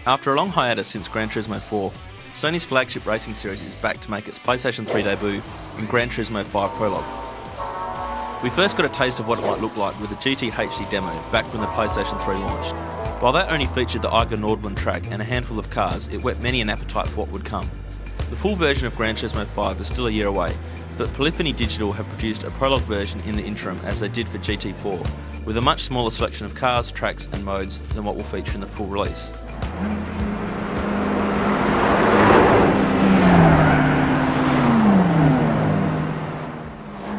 After a long hiatus since Gran Turismo 4, Sony's flagship racing series is back to make its PlayStation 3 debut in Gran Turismo 5 Prologue. We first got a taste of what it might look like with the GT HD demo back when the PlayStation 3 launched. While that only featured the Eiger Nordland track and a handful of cars, it whet many an appetite for what would come. The full version of Gran Turismo 5 is still a year away, but Polyphony Digital have produced a Prologue version in the interim as they did for GT4, with a much smaller selection of cars, tracks and modes than what will feature in the full release.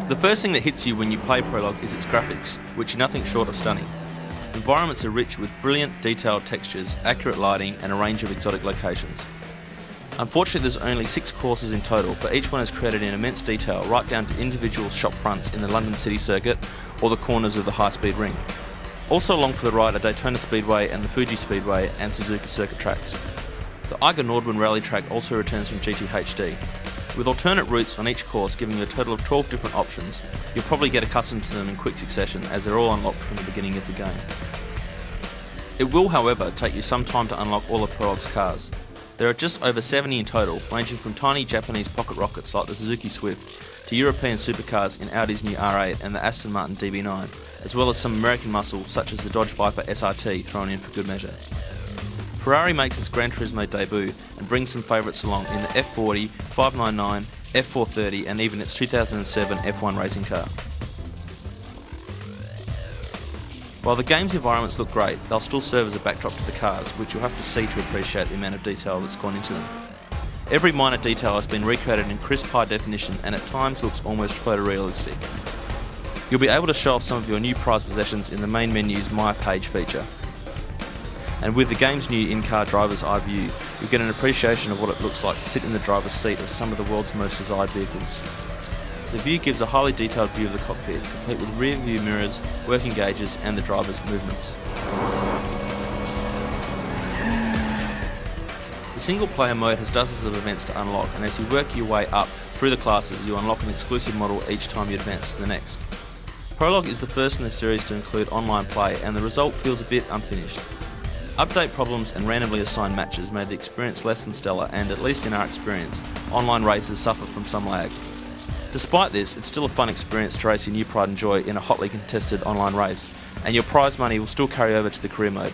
The first thing that hits you when you play Prologue is its graphics, which are nothing short of stunning. Environments are rich with brilliant, detailed textures, accurate lighting and a range of exotic locations. Unfortunately, there's only 6 courses in total, but each one is created in immense detail, right down to individual shop fronts in the London City Circuit or the corners of the high-speed ring. Also along for the ride are Daytona Speedway and the Fuji Speedway and Suzuka Circuit tracks. The Eiger Nordland Rally track also returns from GT HD. With alternate routes on each course giving you a total of 12 different options, you'll probably get accustomed to them in quick succession as they're all unlocked from the beginning of the game. It will, however, take you some time to unlock all of Prologue's cars. There are just over 70 in total, ranging from tiny Japanese pocket rockets like the Suzuki Swift to European supercars in Audi's new R8 and the Aston Martin DB9, as well as some American muscle such as the Dodge Viper SRT thrown in for good measure. Ferrari makes its Gran Turismo debut and brings some favourites along in the F40, 599, F430 and even its 2007 F1 racing car. While the game's environments look great, they'll still serve as a backdrop to the cars, which you'll have to see to appreciate the amount of detail that's gone into them. Every minor detail has been recreated in crisp high definition and at times looks almost photorealistic. You'll be able to show off some of your new prized possessions in the main menu's My Page feature. And with the game's new in-car driver's eye view, you'll get an appreciation of what it looks like to sit in the driver's seat of some of the world's most desired vehicles. The view gives a highly detailed view of the cockpit, complete with rear view mirrors, working gauges and the driver's movements. The single player mode has dozens of events to unlock, and as you work your way up through the classes you unlock an exclusive model each time you advance to the next. Prologue is the first in the series to include online play and the result feels a bit unfinished. Update problems and randomly assigned matches made the experience less than stellar and, at least in our experience, online races suffer from some lag. Despite this, it's still a fun experience to race your new pride and joy in a hotly contested online race, and your prize money will still carry over to the career mode,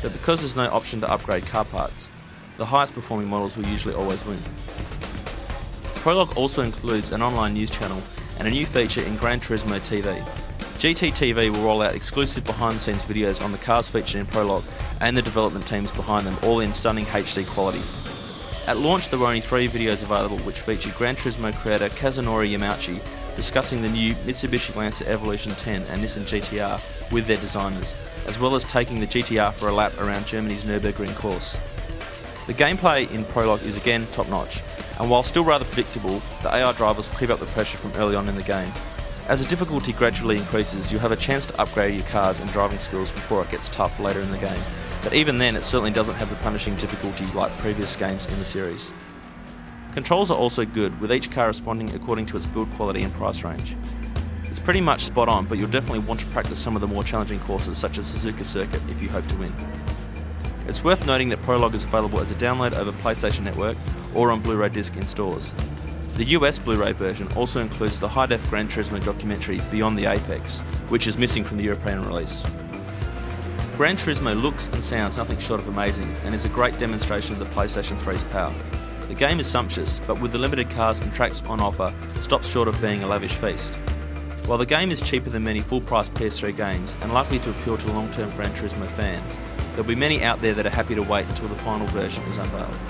but because there's no option to upgrade car parts, the highest performing models will usually always win. Prologue also includes an online news channel and a new feature in Gran Turismo TV. GTTV will roll out exclusive behind the scenes videos on the cars featured in Prologue and the development teams behind them, all in stunning HD quality. At launch there were only 3 videos available which featured Gran Turismo creator Kazunori Yamauchi discussing the new Mitsubishi Lancer Evolution 10 and Nissan GTR with their designers, as well as taking the GTR for a lap around Germany's Nürburgring course. The gameplay in Prologue is again top notch, and while still rather predictable, the AI drivers will keep up the pressure from early on in the game. As the difficulty gradually increases, you'll have a chance to upgrade your cars and driving skills before it gets tough later in the game. But even then, it certainly doesn't have the punishing difficulty like previous games in the series. Controls are also good, with each car responding according to its build quality and price range. It's pretty much spot on, but you'll definitely want to practice some of the more challenging courses such as Suzuka Circuit if you hope to win. It's worth noting that Prologue is available as a download over PlayStation Network or on Blu-ray disc in stores. The US Blu-ray version also includes the high-def Gran Turismo documentary Beyond the Apex, which is missing from the European release. Gran Turismo looks and sounds nothing short of amazing and is a great demonstration of the PlayStation 3's power. The game is sumptuous, but with the limited cars and tracks on offer, stops short of being a lavish feast. While the game is cheaper than many full-price PS3 games and likely to appeal to long-term Gran Turismo fans, there'll be many out there that are happy to wait until the final version is unveiled.